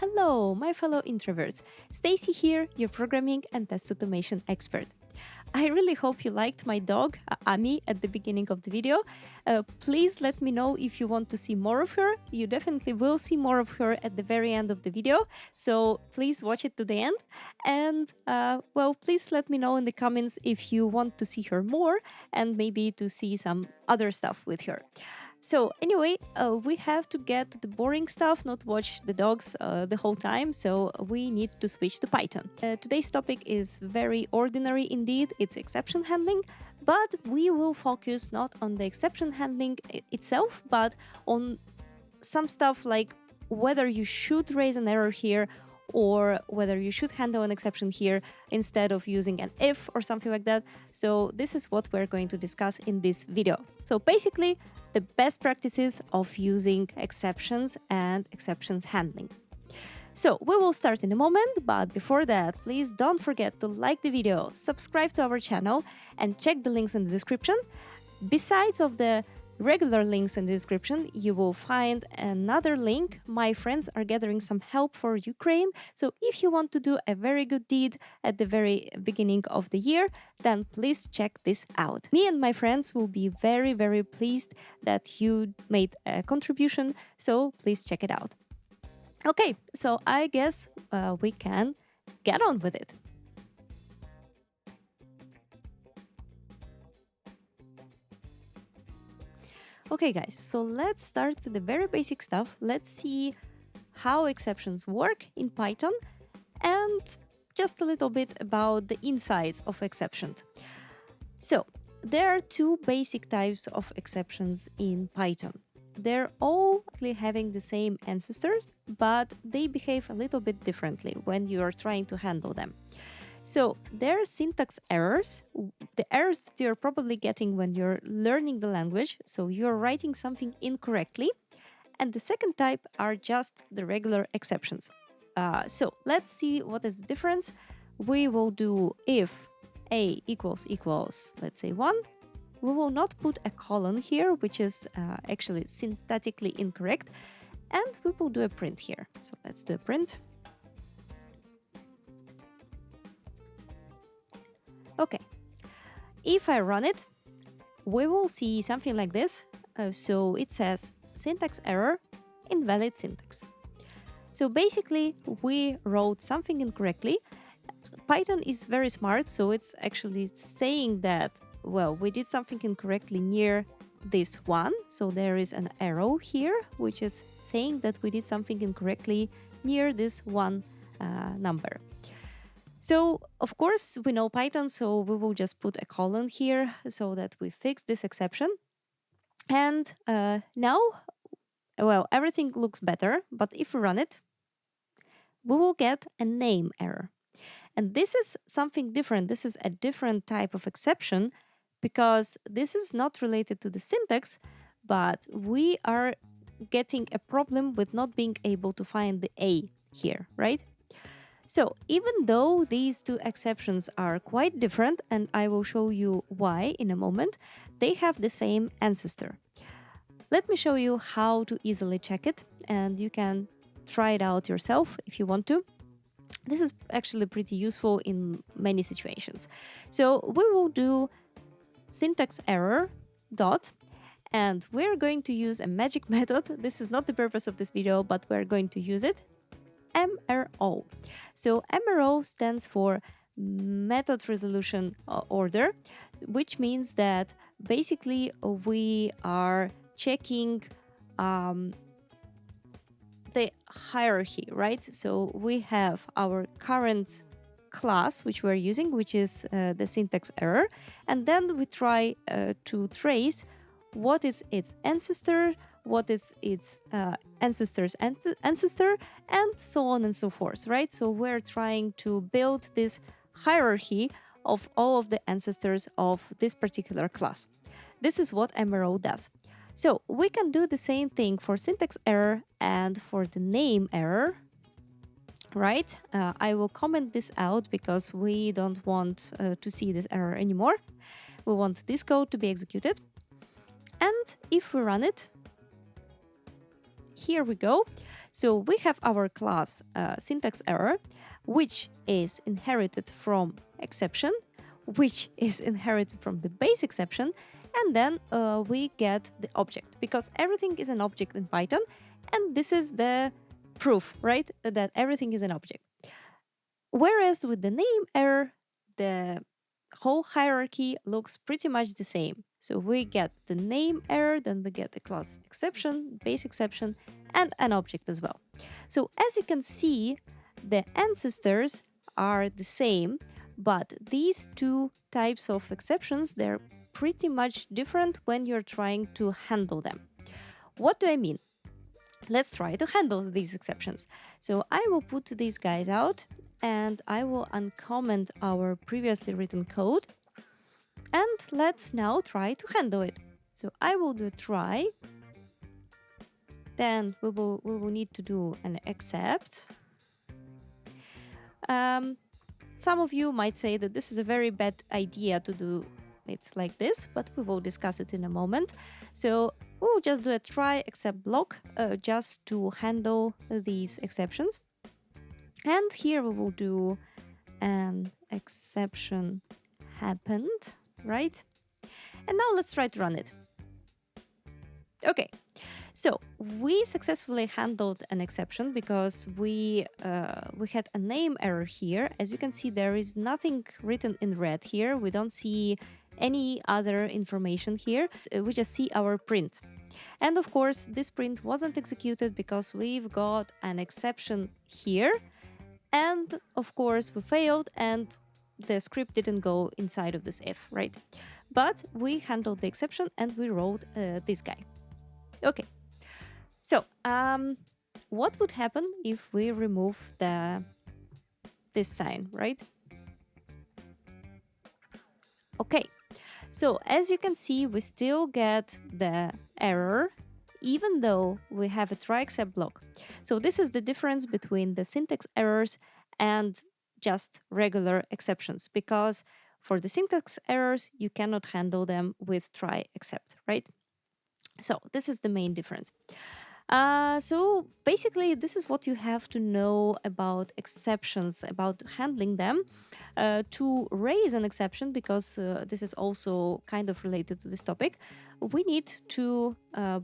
Hello, my fellow introverts. Stacy here, your programming and test automation expert. I really hope you liked my dog, Ami, at the beginning of the video. Please let me know if you want to see more of her. You definitely will see more of her at the very end of the video, so please watch it to the end. And, please let me know in the comments if you want to see her more and maybe to see some other stuff with her. So anyway, we have to get to the boring stuff, not watch the dogs the whole time, so we need to switch to Python. Today's topic is very ordinary indeed, it's exception handling, but we will focus not on the exception handling itself, but on some stuff like whether you should raise an error here or whether you should handle an exception here instead of using an if or something like that. So this is what we're going to discuss in this video. So basically, the best practices of using exceptions and exceptions handling. So we will start in a moment, but before that, please don't forget to like the video, subscribe to our channel, and check the links in the description. Besides of the regular links in the description, you will find another link. My friends are gathering some help for Ukraine. So if you want to do a very good deed at the very beginning of the year, then please check this out. Me and my friends will be very, very pleased that you made a contribution. So please check it out. Okay, so I guess we can get on with it. Okay guys, so let's start with the very basic stuff. Let's see how exceptions work in Python and just a little bit about the insides of exceptions. So there are two basic types of exceptions in Python. They're all having the same ancestors, but they behave a little bit differently when you are trying to handle them. So there are syntax errors, the errors that you're probably getting when you're learning the language, so you're writing something incorrectly. And the second type are just the regular exceptions. So let's see what is the difference. We will do if a equals, let's say 1. We will not put a colon here, which is actually syntactically incorrect. And we will do a print here. So let's do a print. Okay, if I run it, we will see something like this. So it says syntax error, invalid syntax. So basically, we wrote something incorrectly. Python is very smart, so it's actually saying that, well, we did something incorrectly near this one. So there is an arrow here, which is saying that we did something incorrectly near this one number. So, of course, we know Python, so we will just put a colon here so that we fix this exception. And now, well, everything looks better, but if we run it, we will get a name error. And this is something different. This is a different type of exception because this is not related to the syntax, but we are getting a problem with not being able to find the A here, right? So even though these two exceptions are quite different, and I will show you why in a moment, they have the same ancestor. Let me show you how to easily check it, and you can try it out yourself if you want to. This is actually pretty useful in many situations. So we will do syntax error dot, and we're going to use a magic method. This is not the purpose of this video, but we're going to use it. MRO. So MRO stands for method resolution order, which means that basically we are checking the hierarchy, right? So we have our current class, which we're using, which is the syntax error, and then we try to trace what is its ancestor, what is its ancestor's ancestor, and so on and so forth, right? So we're trying to build this hierarchy of all of the ancestors of this particular class. This is what MRO does. So we can do the same thing for syntax error and for the name error, right? I will comment this out because we don't want to see this error anymore. We want this code to be executed. And if we run it, here we go. So we have our class SyntaxError, which is inherited from exception, which is inherited from the base exception, and then we get the object, because everything is an object in Python, and this is the proof, right, that everything is an object. Whereas with the name error, the whole hierarchy looks pretty much the same. So we get the name error, then we get the class exception, base exception, and an object as well. So as you can see, the ancestors are the same, but these two types of exceptions, they're pretty much different when you're trying to handle them. What do I mean? Let's try to handle these exceptions. So I will put these guys out and I will uncomment our previously written code. And let's now try to handle it. So I will do a try. Then we will need to do an except. Some of you might say that this is a very bad idea to do it like this, but we will discuss it in a moment. So we'll just do a try except block just to handle these exceptions. And here we will do an exception happened, right? And now let's try to run it. Okay, so we successfully handled an exception because we had a name error here. As you can see, there is nothing written in red here. We don't see any other information here. We just see our print. And of course, this print wasn't executed because we've got an exception here. And of course, we failed and the script didn't go inside of this if, right? But we handled the exception and we wrote this guy. Okay, so what would happen if we remove this sign, right? Okay, so as you can see, we still get the error even though we have a try except block. So this is the difference between the syntax errors and just regular exceptions, because for the syntax errors, you cannot handle them with try except, right? So this is the main difference. So basically, this is what you have to know about exceptions, about handling them. To raise an exception, because this is also kind of related to this topic, we need to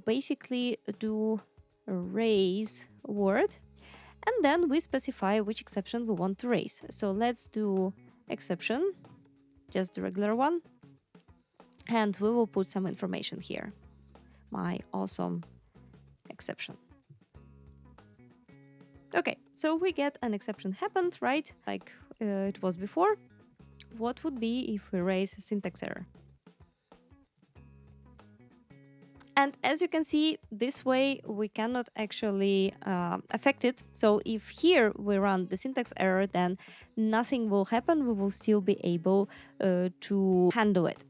basically do a raise word, and then we specify which exception we want to raise. So let's do exception, just the regular one, and we will put some information here. My awesome exception. Okay, so we get an exception happened, right? Like it was before. What would be if we raise a syntax error? And as you can see, this way we cannot actually affect it. So if here we run the syntax error, then nothing will happen. We will still be able to handle it.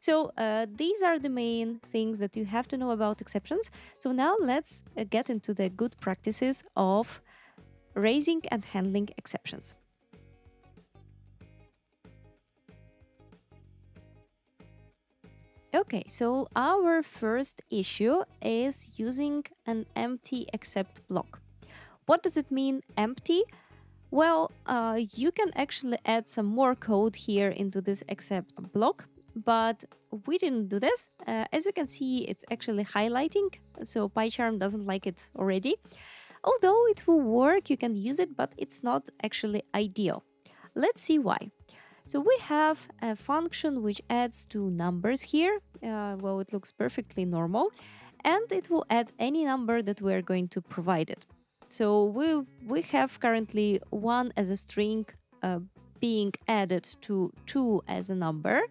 So these are the main things that you have to know about exceptions. So now let's get into the good practices of raising and handling exceptions. Okay, so our first issue is using an empty except block. What does it mean, empty? Well, you can actually add some more code here into this except block, but we didn't do this. As you can see, it's actually highlighting, so PyCharm doesn't like it already. Although it will work, you can use it, but it's not actually ideal. Let's see why. So we have a function which adds two numbers here. Well, it looks perfectly normal, and it will add any number that we're going to provide it. So we have currently 1 as a string being added to 2 as a number.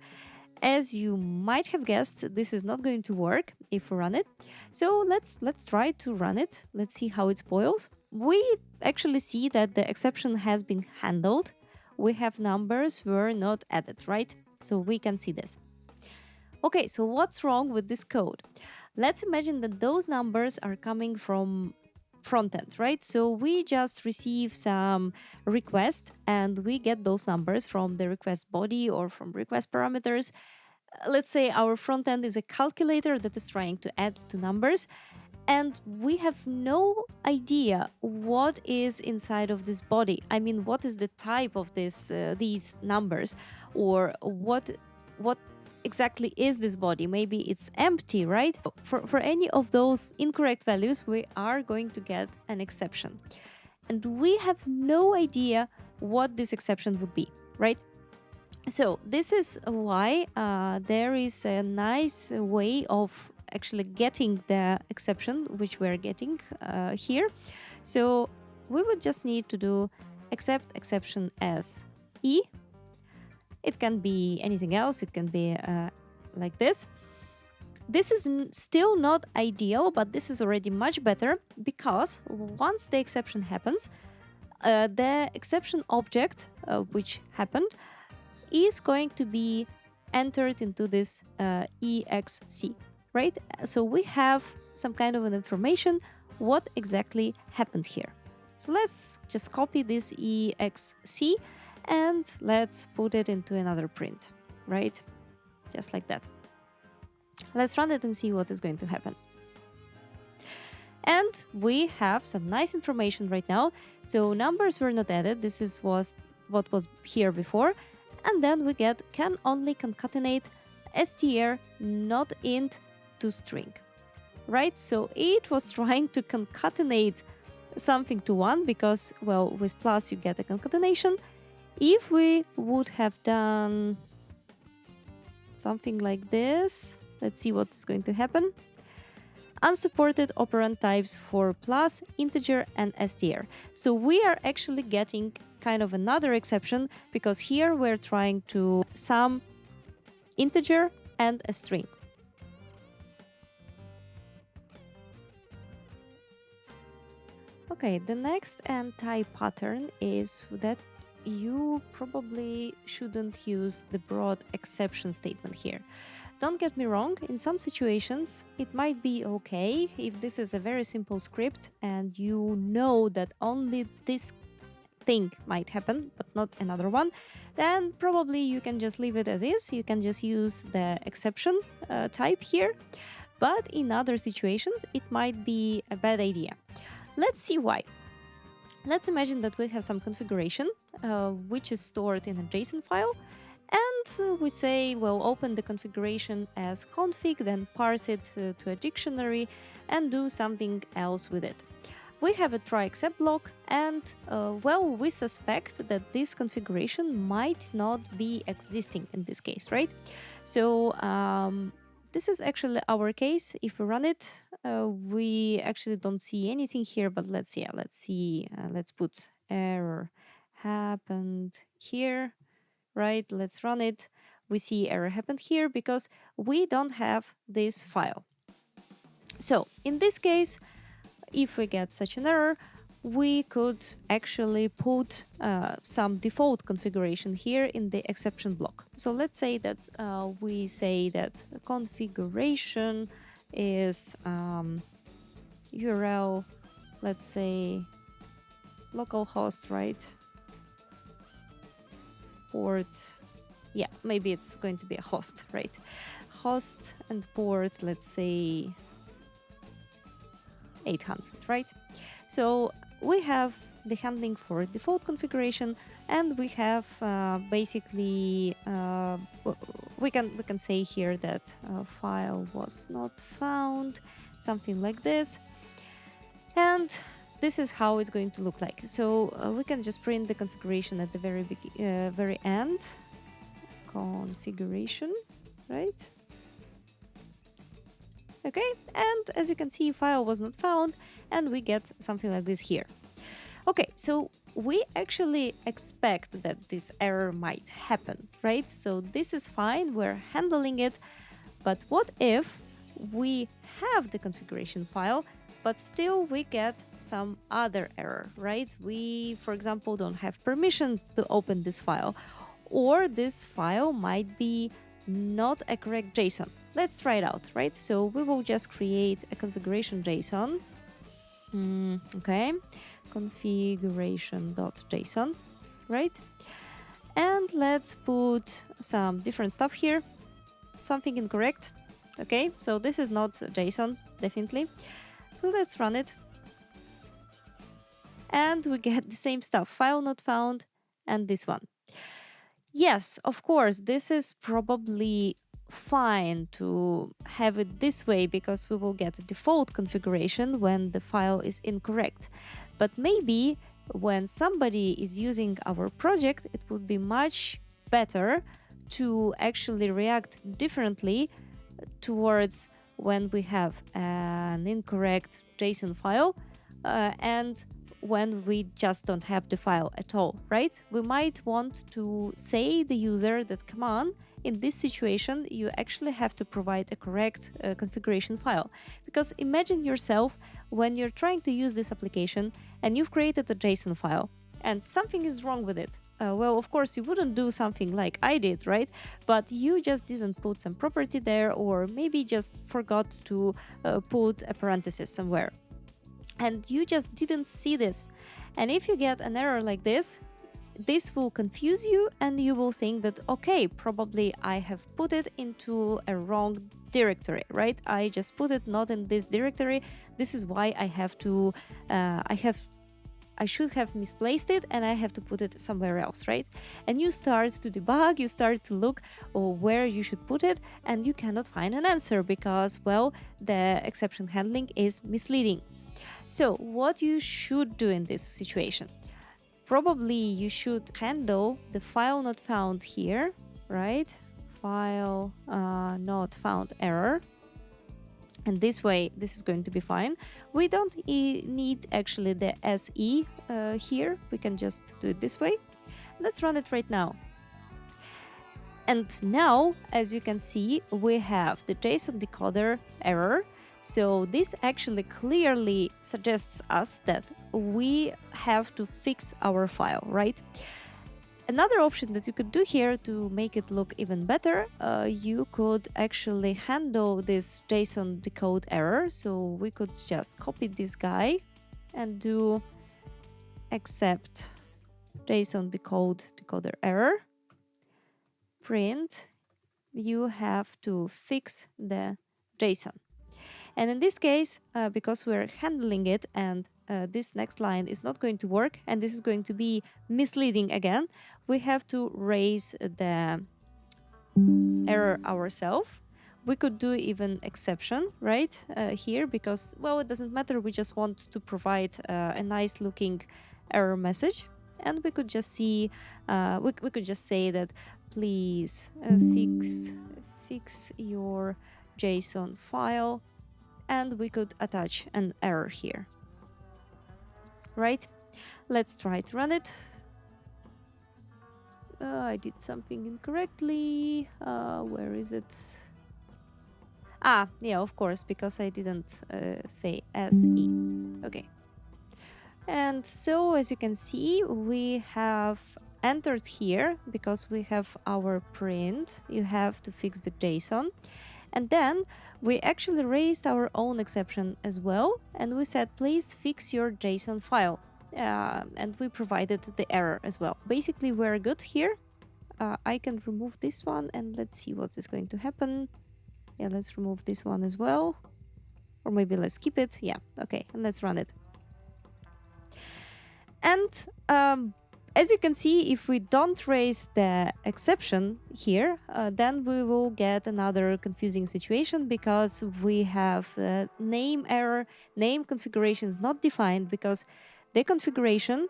As you might have guessed, this is not going to work if we run it. So let's try to run it. Let's see how it spoils. We actually see that the exception has been handled. We have numbers were not added, right? So we can see this. Okay, so what's wrong with this code? Let's imagine that those numbers are coming from front end, right? So we just receive some request and we get those numbers from the request body or from request parameters. Let's say our front end is a calculator that is trying to add two numbers. and we have no idea what is inside of this body. I mean, what is the type of these numbers, or what exactly is this body? Maybe it's empty, right? For any of those incorrect values, we are going to get an exception. And we have no idea what this exception would be, right? So this is why there is a nice way of actually getting the exception which we're getting here. So we would just need to do accept exception as E. It can be anything else. It can be like this. This is still not ideal, but this is already much better, because once the exception happens, the exception object which happened is going to be entered into this EXC, right? So we have some kind of an information what exactly happened here. So let's just copy this EXC and let's put it into another print, right? Just like that. Let's run it and see what is going to happen. And we have some nice information right now. So numbers were not added. This was what was here before. And then we get can only concatenate str not int to string, right? So it was trying to concatenate something to one, because, well, with plus you get a concatenation. If we would have done something like this, let's see what is going to happen. Unsupported operand types for plus, integer, and str. So we are actually getting kind of another exception, because here we're trying to sum integer and a string. Okay, the next anti-pattern is that you probably shouldn't use the broad exception statement here. Don't get me wrong, in some situations it might be okay if this is a very simple script and you know that only this thing might happen but not another one, then probably you can just leave it as is. You can just use the exception type here. But in other situations it might be a bad idea. Let's see why. Let's imagine that we have some configuration which is stored in a JSON file, and we say, well, open the configuration as config, then parse it to a dictionary and do something else with it. We have a try except block, and well, we suspect that this configuration might not be existing in this case, right? So this is actually our case. If we run it, we actually don't see anything here, but let's see, let's put error happened here, right? Let's run it. We see error happened here because we don't have this file. So in this case, if we get such an error, we could actually put some default configuration here in the exception block. So let's say that we say that the configuration is URL, let's say localhost, right? Port, yeah, maybe it's going to be a host, right? Host and port, let's say 800, right? So we have the handling for default configuration, and we have basically we can say here that file was not found, something like this, and this is how it's going to look like. So we can just print the configuration at the very end. Configuration, right? Okay, and as you can see, file was not found, and we get something like this here. Okay, so we actually expect that this error might happen, right? So this is fine, we're handling it. But what if we have the configuration file, but still we get some other error, right? We, for example, don't have permissions to open this file, or this file might be not a correct JSON. Let's try it out, right? So we will just create a configuration JSON. Okay, configuration.json, right? And let's put some different stuff here. Something incorrect. Okay, so this is not JSON, definitely. So let's run it. And we get the same stuff, file not found, and this one. Yes, of course, this is probably fine to have it this way because we will get a default configuration when the file is incorrect. But maybe when somebody is using our project, it would be much better to actually react differently towards when we have an incorrect JSON file and when we just don't have the file at all, right? We might want to say the user that, come on, in this situation, you actually have to provide a correct configuration file. Because imagine yourself when you're trying to use this application and you've created a JSON file and something is wrong with it. Well, of course, you wouldn't do something like I did, right? But you just didn't put some property there, or maybe just forgot to put a parenthesis somewhere. And you just didn't see this. And if you get an error like this will confuse you and you will think that, okay, probably I have put it into a wrong directory, right? I just put it not in this directory. This is why I have to, I should have misplaced it and I have to put it somewhere else, right? And you start to debug, you start to look where you should put it, and you cannot find an answer because, well, the exception handling is misleading. So what you should do in this situation? Probably you should handle the file not found here, right? File not found error. And this way, this is going to be fine. We don't need actually the SE here. We can just do it this way. Let's run it right now. And now, as you can see, we have the JSON decoder error. So this actually clearly suggests us that we have to fix our file, right? Another option that you could do here to make it look even better, you could actually handle this JSON decode error. So we could just copy this guy and do except JSON decoder error, print, you have to fix the JSON. And in this case, because we're handling it and this next line is not going to work and this is going to be misleading again, we have to raise the error ourselves. We could do even exception, right, here, because, well, it doesn't matter. We just want to provide a nice looking error message. And we could just see, we could just say that, please fix your JSON file. And we could attach an error here, right? Let's try to run it. I did something incorrectly. Where is it? Yeah, of course, because I didn't say SE. Okay. And so, as you can see, we have entered here because we have our print. You have to fix the JSON. And then we actually raised our own exception as well. And we said, please fix your JSON file. And we provided the error as well. Basically, we're good here. I can remove this one and let's see what is going to happen. Yeah, let's remove this one as well. Or maybe let's keep it. Yeah, okay, and let's run it. And as you can see, if we don't raise the exception here, then we will get another confusing situation because we have name error, name configuration is not defined because the configuration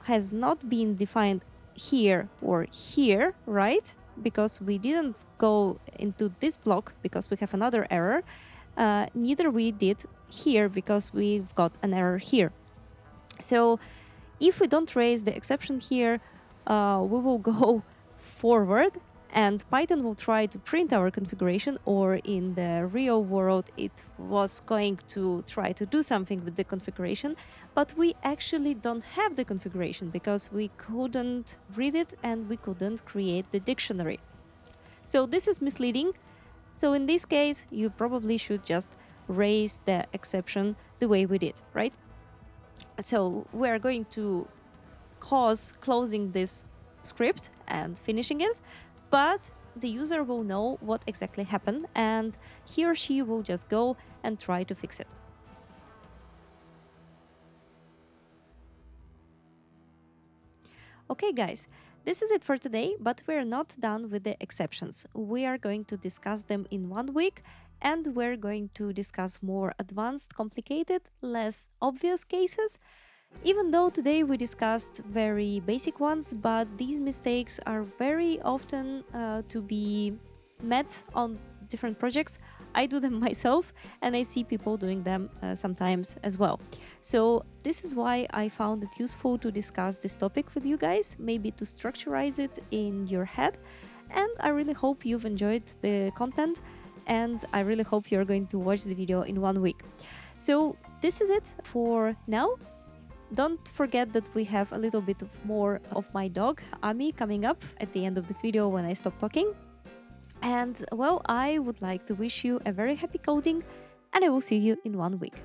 has not been defined here or here, right? Because we didn't go into this block because we have another error. Neither we did here because we've got an error here. So if we don't raise the exception here, we will go forward and Python will try to print our configuration, or in the real world, it was going to try to do something with the configuration, but we actually don't have the configuration because we couldn't read it and we couldn't create the dictionary. So this is misleading. So in this case, you probably should just raise the exception the way we did, right? So we're going to closing this script and finishing it, but the user will know what exactly happened and he or she will just go and try to fix it. Okay, guys, this is it for today, but we're not done with the exceptions. We are going to discuss them in 1 week, and we're going to discuss more advanced, complicated, less obvious cases. Even though today we discussed very basic ones, but these mistakes are very often to be met on different projects. I do them myself, and I see people doing them sometimes as well. So, this is why I found it useful to discuss this topic with you guys, maybe to structurize it in your head. And I really hope you've enjoyed the content, and I really hope you're going to watch the video in 1 week. So, this is it for now. Don't forget that we have a little bit of more of my dog, Ami, coming up at the end of this video when I stop talking. And well, I would like to wish you a very happy coding, and I will see you in 1 week.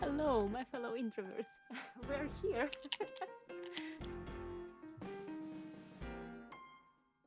Hello, my fellow introverts. We're here.